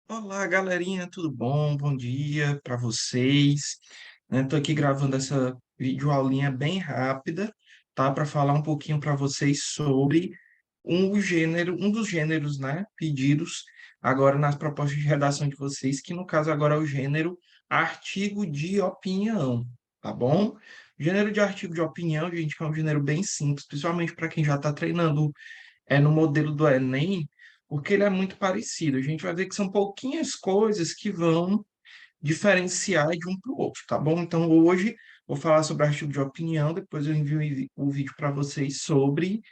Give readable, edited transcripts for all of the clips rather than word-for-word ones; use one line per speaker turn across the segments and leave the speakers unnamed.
Olá, galerinha, tudo bom? Bom dia para vocês. Estou aqui gravando essa videoaulinha bem rápida, tá? Para falar um pouquinho para vocês sobre um dos gêneros, né, pedidos agora nas propostas de redação de vocês, que no caso agora é o gênero artigo de opinião, tá bom? O gênero de artigo de opinião, gente, é um gênero bem simples, principalmente para quem já está treinando no modelo do Enem, porque ele é muito parecido. A gente vai ver que são pouquinhas coisas que vão diferenciar de um para o outro, tá bom? Então, hoje vou falar sobre artigo de opinião, depois eu envio o vídeo para vocês sobre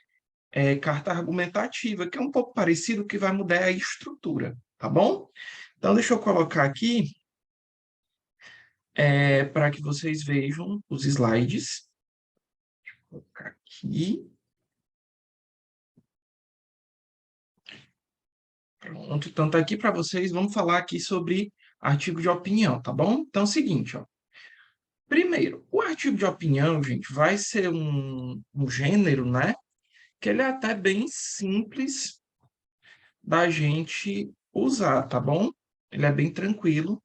carta argumentativa, que é um pouco parecido, que vai mudar a estrutura, tá bom? Então, deixa eu colocar aqui para que vocês vejam os slides. Vou colocar aqui. Pronto, então tá aqui para vocês. Vamos falar aqui sobre artigo de opinião, tá bom? Então é o seguinte, ó. Primeiro, o artigo de opinião, gente, vai ser um gênero, né? Que ele é até bem simples da gente usar, tá bom? Ele é bem tranquilo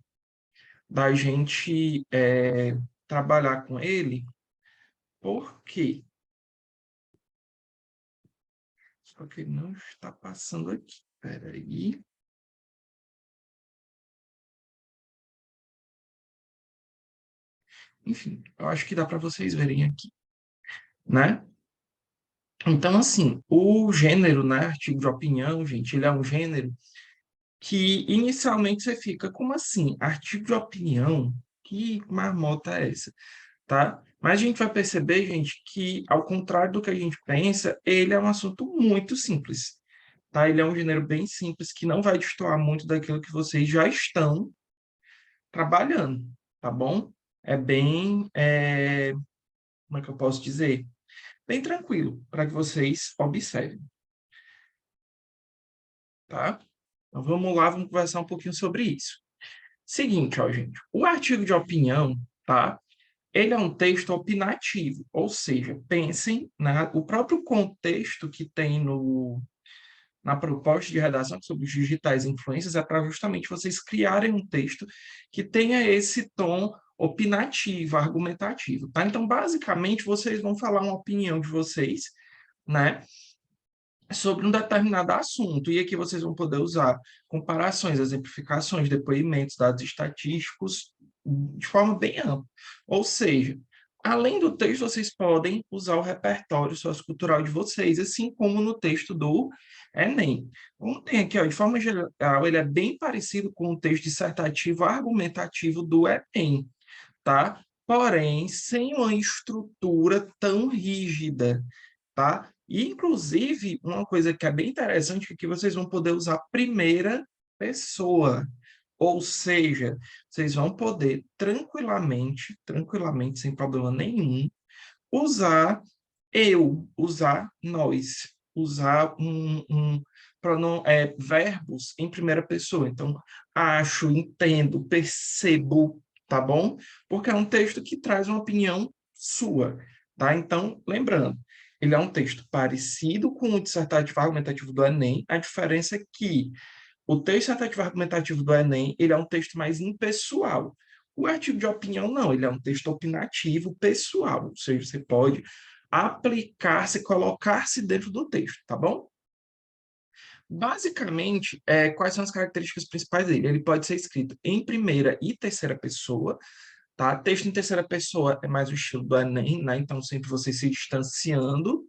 da gente trabalhar com ele. Por quê? Só que ele não está passando aqui. Espera aí. Enfim, eu acho que dá para vocês verem aqui, né? Então, assim, o gênero, né, artigo de opinião, gente, ele é um gênero que inicialmente você fica, como assim? Artigo de opinião? Que marmota é essa? Tá? Mas a gente vai perceber, gente, que ao contrário do que a gente pensa, ele é um assunto muito simples, tá? Ele é um gênero bem simples que não vai destoar muito daquilo que vocês já estão trabalhando, tá bom? É bem, como é que eu posso dizer? Bem tranquilo para que vocês observem, tá? Então vamos lá, vamos conversar um pouquinho sobre isso. Seguinte, ó, gente, o artigo de opinião, tá? Ele é um texto opinativo, ou seja, pensem o próprio contexto que tem na proposta de redação sobre os digitais influências é para justamente vocês criarem um texto que tenha esse tom opinativo, argumentativo, tá? Então, basicamente, vocês vão falar uma opinião de vocês, né, sobre um determinado assunto. E aqui vocês vão poder usar comparações, exemplificações, depoimentos, dados estatísticos, de forma bem ampla. Ou seja, além do texto, vocês podem usar o repertório sociocultural de vocês, assim como no texto do Enem. Como tem aqui, ó, de forma geral, ele é bem parecido com o texto dissertativo argumentativo do Enem, tá? Porém, sem uma estrutura tão rígida, tá? E, inclusive, uma coisa que é bem interessante é que vocês vão poder usar a primeira pessoa, ou seja, vocês vão poder tranquilamente, sem problema nenhum, usar eu, usar nós, usar verbos em primeira pessoa. Então, acho, entendo, percebo, tá bom? Porque é um texto que traz uma opinião sua, tá? Então, lembrando, ele é um texto parecido com o dissertativo argumentativo do Enem, a diferença é que o texto dissertativo argumentativo do Enem, ele é um texto mais impessoal. O artigo de opinião, não, ele é um texto opinativo, pessoal, ou seja, você pode aplicar-se, colocar-se dentro do texto, tá bom? Basicamente, quais são as características principais dele? Ele pode ser escrito em primeira e terceira pessoa, tá? Texto em terceira pessoa é mais o estilo do Enem, né? Então, sempre você se distanciando,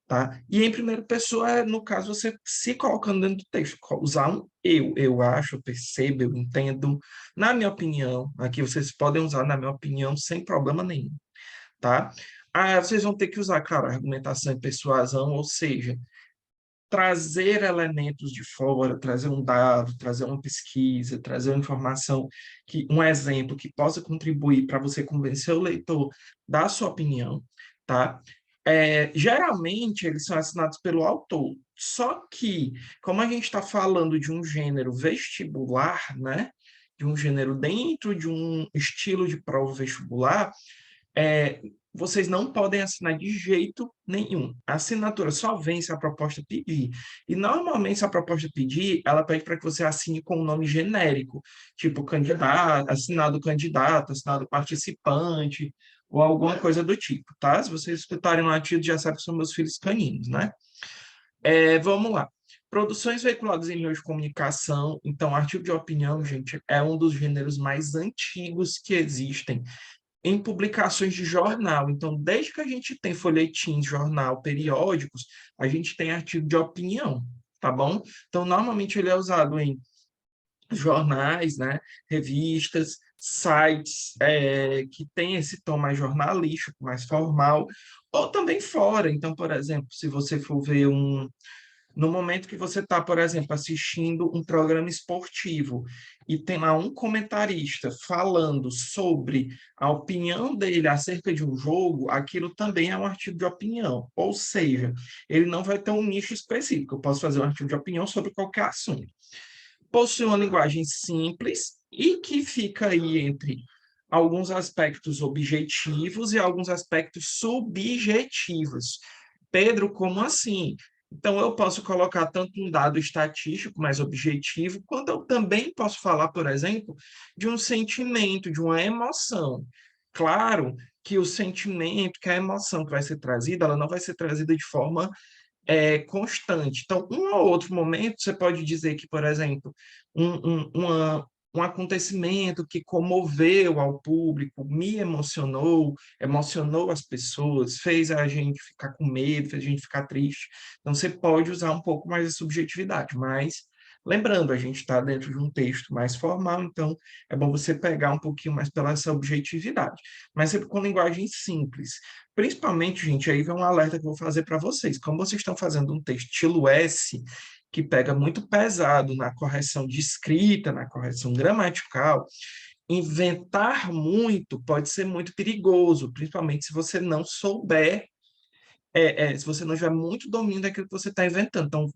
tá? E em primeira pessoa, no caso, você se colocando dentro do texto, usar um eu acho, eu percebo, eu entendo, na minha opinião, aqui vocês podem usar na minha opinião sem problema nenhum, tá? Ah, vocês vão ter que usar, claro, argumentação e persuasão, ou seja, trazer elementos de fora, trazer um dado, trazer uma pesquisa, trazer uma informação, um exemplo que possa contribuir para você convencer o leitor da sua opinião, tá? Geralmente, eles são assinados pelo autor, só que, como a gente está falando de um gênero vestibular, né? De um gênero dentro de um estilo de prova vestibular, é, vocês não podem assinar de jeito nenhum. A assinatura só vem se a proposta pedir. E, normalmente, se a proposta pedir, ela pede para que você assine com um nome genérico, tipo candidato, assinado participante, ou alguma coisa do tipo, tá? Se vocês escutarem no artigo, já sabem que são meus filhos caninos, né? Vamos lá. Produções veiculadas em meios de comunicação. Então, artigo de opinião, gente, é um dos gêneros mais antigos que existem em publicações de jornal. Então, desde que a gente tem folhetins, jornal, periódicos, a gente tem artigo de opinião, tá bom? Então, normalmente ele é usado em jornais, né, revistas, sites que tem esse tom mais jornalístico, mais formal, ou também fora. Então, por exemplo, se você for ver no momento que você está, por exemplo, assistindo um programa esportivo e tem lá um comentarista falando sobre a opinião dele acerca de um jogo, aquilo também é um artigo de opinião. Ou seja, ele não vai ter um nicho específico. Eu posso fazer um artigo de opinião sobre qualquer assunto. Possui uma linguagem simples e que fica aí entre alguns aspectos objetivos e alguns aspectos subjetivos. Pedro, como assim? Então, eu posso colocar tanto um dado estatístico mais objetivo, quanto eu também posso falar, por exemplo, de um sentimento, de uma emoção. Claro que o sentimento, que a emoção que vai ser trazida, ela não vai ser trazida de forma constante. Então, um ou outro momento, você pode dizer que, por exemplo, um acontecimento que comoveu ao público, me emocionou, emocionou as pessoas, fez a gente ficar com medo, fez a gente ficar triste. Então, você pode usar um pouco mais de subjetividade, mas lembrando, a gente está dentro de um texto mais formal, então é bom você pegar um pouquinho mais pela essa objetividade, mas sempre com linguagem simples. Principalmente, gente, aí vem um alerta que eu vou fazer para vocês. Como vocês estão fazendo um texto estilo S, que pega muito pesado na correção de escrita, na correção gramatical, inventar muito pode ser muito perigoso, principalmente se você não souber, se você não tiver muito domínio daquilo que você está inventando. Então,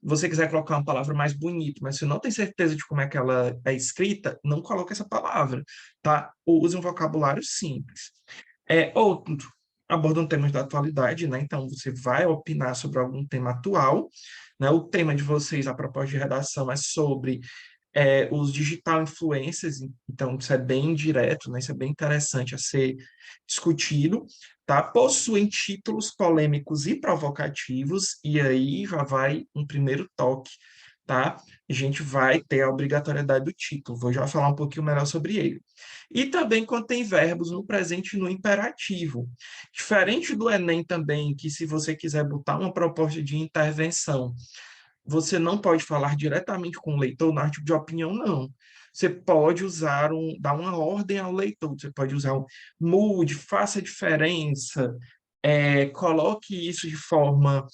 você quiser colocar uma palavra mais bonita, mas você não tem certeza de como é que ela é escrita, não coloque essa palavra, tá? Use um vocabulário simples. Outro, abordam temas da atualidade, né? Então, você vai opinar sobre algum tema atual, né? O tema de vocês, a proposta de redação é sobre os digital influencers, então isso é bem direto, né? Isso é bem interessante a ser discutido, tá? Possuem títulos polêmicos e provocativos, e aí já vai um primeiro toque, tá? A gente vai ter a obrigatoriedade do título, vou já falar um pouquinho melhor sobre ele. E também contém verbos no presente e no imperativo. Diferente do Enem também, que se você quiser botar uma proposta de intervenção, você não pode falar diretamente com o leitor no artigo de opinião, não. Você pode usar dar uma ordem ao leitor, você pode usar mude, faça diferença, coloque isso de forma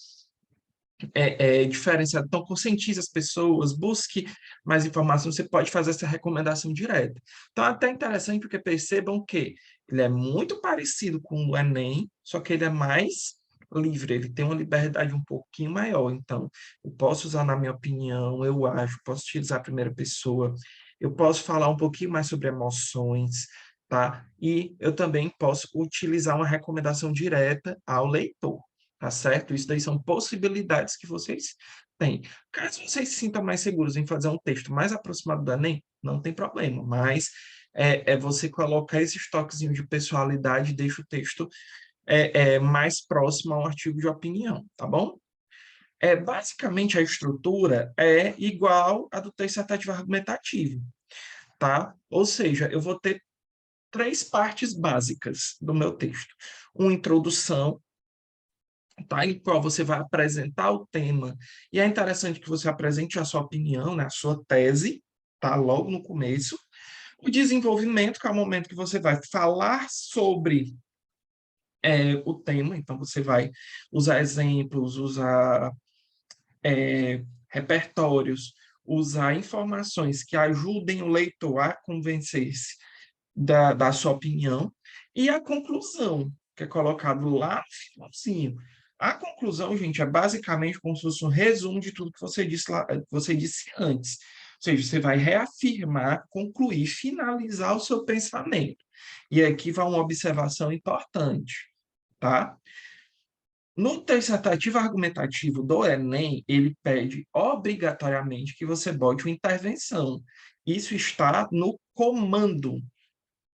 diferenciada. Então, conscientize as pessoas, busque mais informação, você pode fazer essa recomendação direta. Então, é até interessante porque percebam que ele é muito parecido com o Enem, só que ele é mais livre, ele tem uma liberdade um pouquinho maior. Então, eu posso usar na minha opinião, eu acho, posso utilizar a primeira pessoa, eu posso falar um pouquinho mais sobre emoções, tá? E eu também posso utilizar uma recomendação direta ao leitor, tá certo? Isso daí são possibilidades que vocês têm. Caso vocês se sintam mais seguros em fazer um texto mais aproximado do Enem, não tem problema, mas você colocar esses toquezinhos de personalidade e deixa o texto mais próximo ao artigo de opinião, tá bom? Basicamente, a estrutura é igual à do texto dissertativo argumentativo, tá? Ou seja, eu vou ter três partes básicas do meu texto. Uma introdução, tá? Em qual você vai apresentar o tema, e é interessante que você apresente a sua opinião, né? A sua tese, tá? Logo no começo. O desenvolvimento, que é o momento que você vai falar sobre o tema, então você vai usar exemplos, usar repertórios, usar informações que ajudem o leitor a convencer-se da sua opinião, e a conclusão, que é colocado lá no finalzinho. A conclusão, gente, é basicamente como se fosse um resumo de tudo que você disse, lá, que você disse antes. Ou seja, você vai reafirmar, concluir, finalizar o seu pensamento. E aqui vai uma observação importante. tá? No dissertativo argumentativo do Enem, ele pede obrigatoriamente que você bote uma intervenção. Isso está no comando,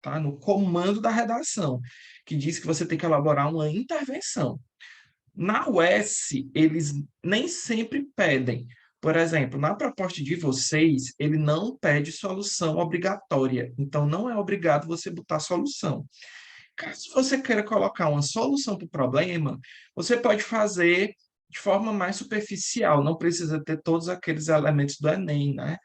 tá? No comando da redação, que diz que você tem que elaborar uma intervenção. Na UES, eles nem sempre pedem. Por exemplo, na proposta de vocês, ele não pede solução obrigatória. Então, não é obrigado você botar solução. Caso você queira colocar uma solução para o problema, você pode fazer de forma mais superficial, não precisa ter todos aqueles elementos do Enem, né?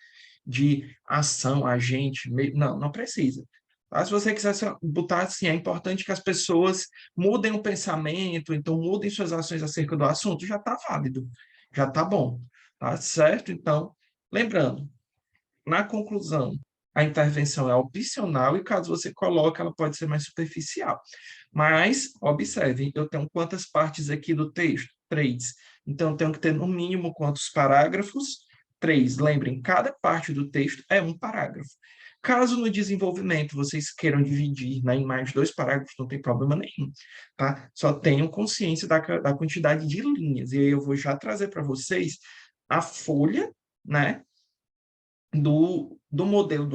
De ação, agente, não, não precisa. Tá? Se você quiser botar assim, é importante que as pessoas mudem o pensamento, então mudem suas ações acerca do assunto, já está válido, já está bom, tá certo? Então, lembrando, na conclusão, a intervenção é opcional e caso você coloque, ela pode ser mais superficial. Mas, observem, eu tenho quantas partes aqui do texto? 3. Então, eu tenho que ter no mínimo quantos parágrafos? 3. Lembrem, cada parte do texto é um parágrafo. Caso no desenvolvimento vocês queiram dividir, né, em mais 2 parágrafos, não tem problema nenhum, tá? Só tenham consciência da quantidade de linhas. E aí eu vou já trazer para vocês a folha, né, do modelo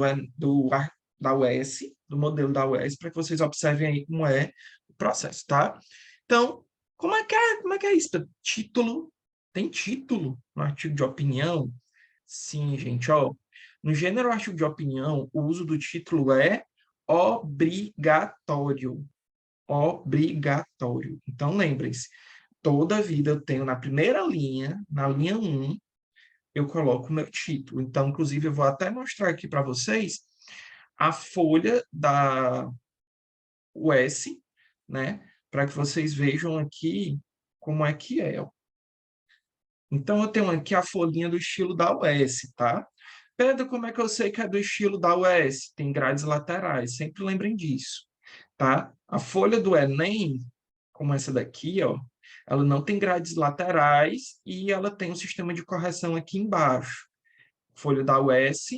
da UES, do modelo da UES, para que vocês observem aí como é o processo, tá? Então, como é que é isso? Título, tem título no artigo de opinião? Sim, gente, ó. No gênero artigo de opinião, o uso do título é obrigatório. Obrigatório. Então, lembrem-se, toda vida eu tenho na primeira linha, na linha 1, eu coloco o meu título. Então, inclusive, eu vou até mostrar aqui para vocês a folha da US, né? Para que vocês vejam aqui como é que é. Ó. Então, eu tenho aqui a folhinha do estilo da US, tá? Pedro, como é que eu sei que é do estilo da US? Tem grades laterais, sempre lembrem disso, tá? A folha do Enem, como essa daqui, ó, ela não tem grades laterais e ela tem um sistema de correção aqui embaixo. Folha da US,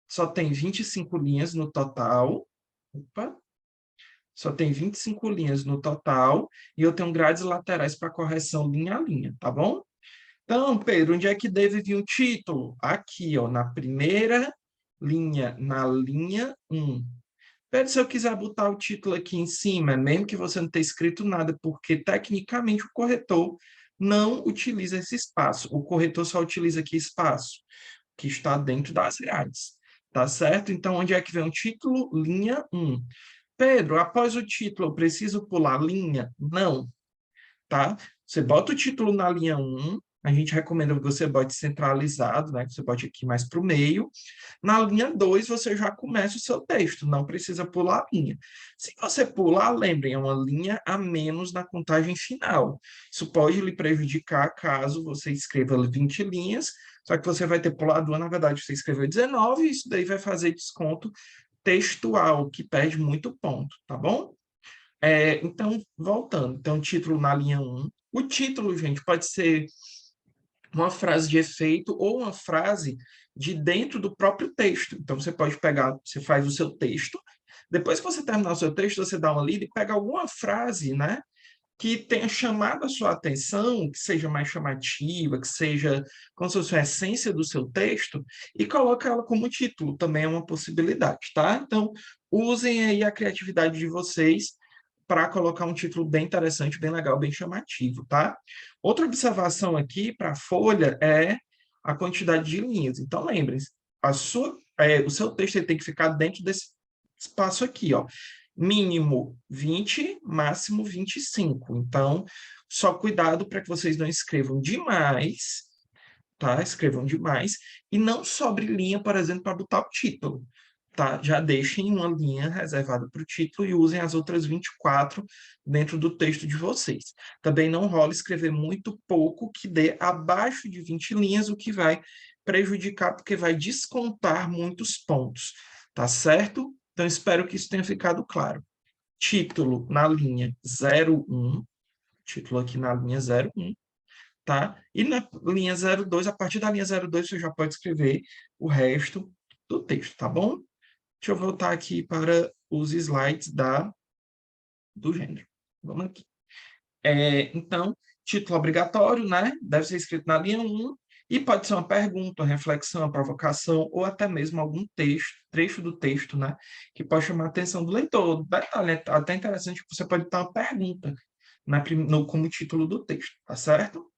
só tem 25 linhas no total. Opa, só tem 25 linhas no total e eu tenho grades laterais para correção linha a linha, tá bom? Então, Pedro, onde é que deve vir o título? Aqui, ó, na primeira linha, na linha 1. Pedro, se eu quiser botar o título aqui em cima, mesmo que você não tenha escrito nada, porque tecnicamente o corretor não utiliza esse espaço. O corretor só utiliza aqui espaço que está dentro das grades. Tá certo? Então, onde é que vem o título? Linha 1. Pedro, após o título, eu preciso pular linha? Não, tá? Você bota o título na linha 1, a gente recomenda que você bote centralizado, né? Que você bote aqui mais para o meio. Na linha 2, você já começa o seu texto, não precisa pular a linha. Se você pular, lembrem, é uma linha a menos na contagem final. Isso pode lhe prejudicar caso você escreva 20 linhas, só que você vai ter pulado uma, na verdade, você escreveu 19, e isso daí vai fazer desconto textual, que perde muito ponto, tá bom? Então, voltando, então, título na linha 1. O título, gente, pode ser uma frase de efeito ou uma frase de dentro do próprio texto. Então, você pode pegar, você faz o seu texto, depois que você terminar o seu texto, você dá uma lida e pega alguma frase, né, que tenha chamado a sua atenção, que seja mais chamativa, que seja como se fosse a essência do seu texto, e coloca ela como título, também é uma possibilidade, tá? Então, usem aí a criatividade de vocês para colocar um título bem interessante, bem legal, bem chamativo, tá? Outra observação aqui para a folha é a quantidade de linhas. Então, lembrem-se, o seu texto ele tem que ficar dentro desse espaço aqui, ó. Mínimo 20, máximo 25. Então, só cuidado para que vocês não escrevam demais, tá? Escrevam demais e não sobre linha, por exemplo, para botar o título, tá? Já deixem uma linha reservada para o título e usem as outras 24 dentro do texto de vocês. Também não rola escrever muito pouco que dê abaixo de 20 linhas, o que vai prejudicar porque vai descontar muitos pontos, tá certo? Então espero que isso tenha ficado claro. Título na linha 01, título aqui na linha 01, tá? E na linha 02, a partir da linha 02, você já pode escrever o resto do texto, tá bom? Deixa eu voltar aqui para os slides do gênero. Vamos aqui. Então, título obrigatório, né? Deve ser escrito na linha 1 e pode ser uma pergunta, uma reflexão, uma provocação ou até mesmo algum texto, trecho do texto, né? Que pode chamar a atenção do leitor. Detalhe, é até interessante que você pode ter uma pergunta como título do texto, tá certo?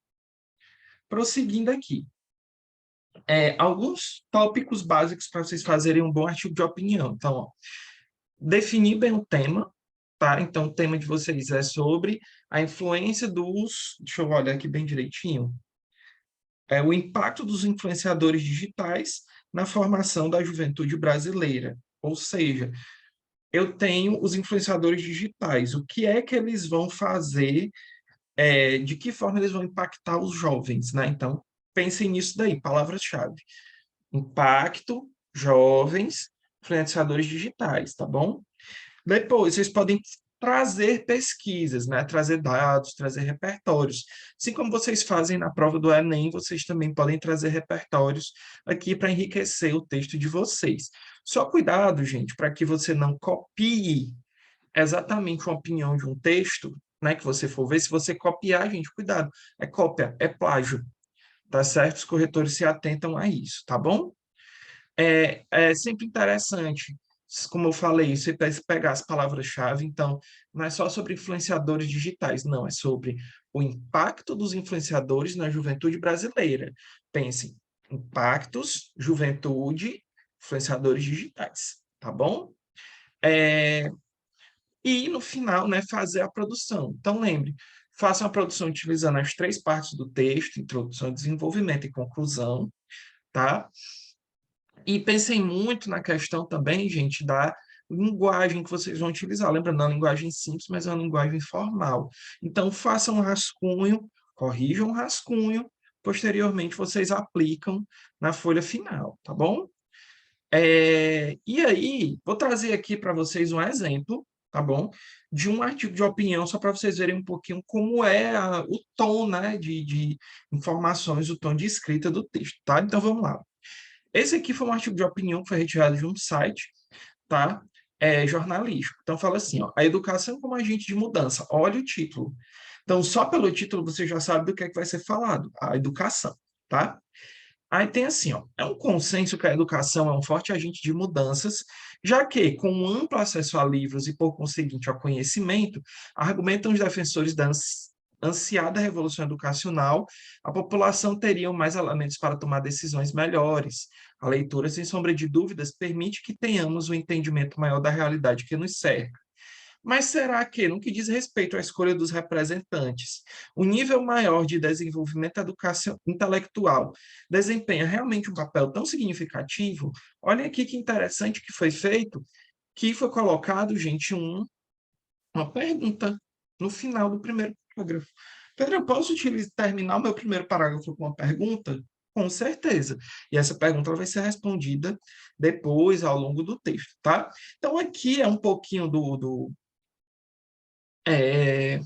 Prosseguindo aqui. Alguns tópicos básicos para vocês fazerem um bom artigo de opinião. Então, ó, definir bem o tema, tá? Então, o tema de vocês é sobre a influência dos... Deixa eu olhar aqui bem direitinho. O impacto dos influenciadores digitais na formação da juventude brasileira. Ou seja, eu tenho os influenciadores digitais. O que é que eles vão fazer? De que forma eles vão impactar os jovens, né? Então, pensem nisso daí, palavras-chave. Impacto, jovens, influenciadores digitais, tá bom? Depois, vocês podem trazer pesquisas, né? Trazer dados, trazer repertórios. Assim como vocês fazem na prova do Enem, vocês também podem trazer repertórios aqui para enriquecer o texto de vocês. Só cuidado, gente, para que você não copie exatamente uma opinião de um texto, né? Que você for ver. Se você copiar, gente, cuidado. É cópia, é plágio, tá certo? Os corretores se atentam a isso, tá bom? É sempre interessante, como eu falei, você pegar as palavras-chave, então, não é só sobre influenciadores digitais, não, é sobre o impacto dos influenciadores na juventude brasileira. Pensem, impactos, juventude, influenciadores digitais, tá bom? É, e, no final, né, fazer a produção. Então, lembre, faça a produção utilizando as três partes do texto, introdução, desenvolvimento e conclusão, tá? E pensem muito na questão também, gente, da linguagem que vocês vão utilizar. Lembrando, não é uma linguagem simples, mas é uma linguagem formal. Então, façam um rascunho, corrijam o rascunho, posteriormente vocês aplicam na folha final, tá bom? E aí, vou trazer aqui para vocês um exemplo, tá bom? De um artigo de opinião, só para vocês verem um pouquinho como é o tom, né, de informações, o tom de escrita do texto, tá? Então, vamos lá. Esse aqui foi um artigo de opinião que foi retirado de um site, tá? Jornalístico. Então, fala assim, ó, a educação como agente de mudança. Olha o título. Então, só pelo título você já sabe do que é que vai ser falado, a educação, tá? Aí tem assim, ó, é um consenso que a educação é um forte agente de mudanças, já que, com um amplo acesso a livros e, por conseguinte, ao conhecimento, argumentam os defensores da ansiada revolução educacional, a população teria mais elementos para tomar decisões melhores. A leitura, sem sombra de dúvidas, permite que tenhamos um entendimento maior da realidade que nos cerca. Mas será que, no que diz respeito à escolha dos representantes, o nível maior de desenvolvimento intelectual desempenha realmente um papel tão significativo? Olha aqui que interessante que foi feito, que foi colocado, gente, uma pergunta no final do primeiro parágrafo. Pedro, eu posso terminar o meu primeiro parágrafo com uma pergunta? Com certeza. E essa pergunta vai ser respondida depois, ao longo do texto, tá? Então, aqui é um pouquinho é,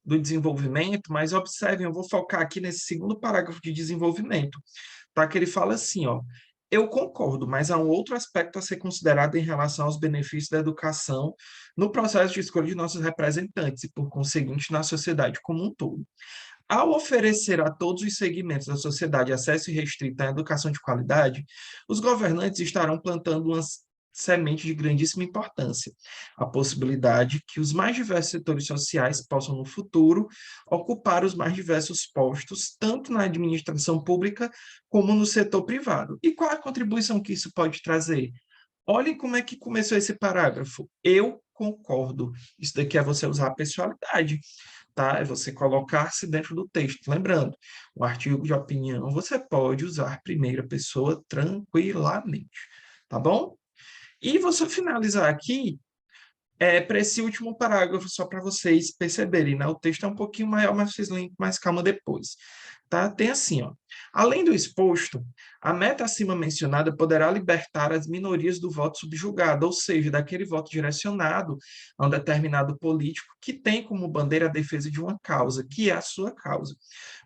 do desenvolvimento, mas observem, eu vou focar aqui nesse segundo parágrafo de desenvolvimento, tá? Que ele fala assim, ó, eu concordo, mas há um outro aspecto a ser considerado em relação aos benefícios da educação no processo de escolha de nossos representantes e, por conseguinte, na sociedade como um todo. Ao oferecer a todos os segmentos da sociedade acesso irrestrito à educação de qualidade, os governantes estarão plantando uma semente de grandíssima importância, a possibilidade que os mais diversos setores sociais possam, no futuro, ocupar os mais diversos postos, tanto na administração pública como no setor privado. E qual a contribuição que isso pode trazer? Olhem como é que começou esse parágrafo. Eu concordo. Isso daqui é você usar a pessoalidade, tá? É você colocar-se dentro do texto. Lembrando, o artigo de opinião você pode usar primeira pessoa tranquilamente, tá bom? E você finalizar aqui para esse último parágrafo, só para vocês perceberem, né? O texto é um pouquinho maior, mas vocês leem com mais calma depois. Tá? Tem assim, ó. Além do exposto, a meta acima mencionada poderá libertar as minorias do voto subjugado, ou seja, daquele voto direcionado a um determinado político que tem como bandeira a defesa de uma causa, que é a sua causa.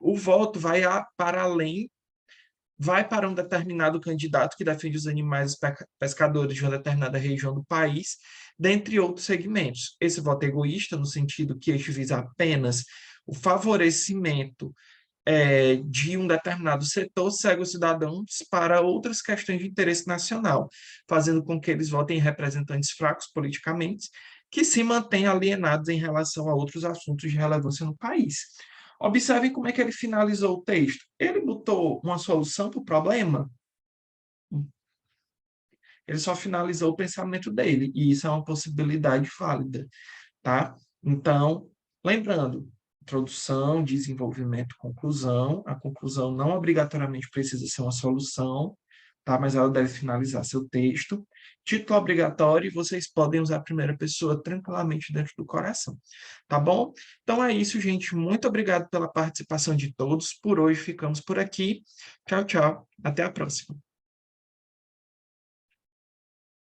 O voto vai para além vai para um determinado candidato que defende os animais pescadores de uma determinada região do país, dentre outros segmentos. Esse voto é egoísta, no sentido que este visa apenas o favorecimento de um determinado setor, cega os cidadãos para outras questões de interesse nacional, fazendo com que eles votem em representantes fracos politicamente, que se mantêm alienados em relação a outros assuntos de relevância no país. Observem como é que ele finalizou o texto. Ele botou uma solução para o problema, ele só finalizou o pensamento dele, e isso é uma possibilidade válida, tá? Então, lembrando, introdução, desenvolvimento, conclusão. A conclusão não obrigatoriamente precisa ser uma solução, tá? Mas ela deve finalizar seu texto. Título obrigatório, vocês podem usar a primeira pessoa tranquilamente dentro do coração, tá bom? Então é isso, gente. Muito obrigado pela participação de todos. Por hoje ficamos por aqui. Tchau, tchau. Até a próxima.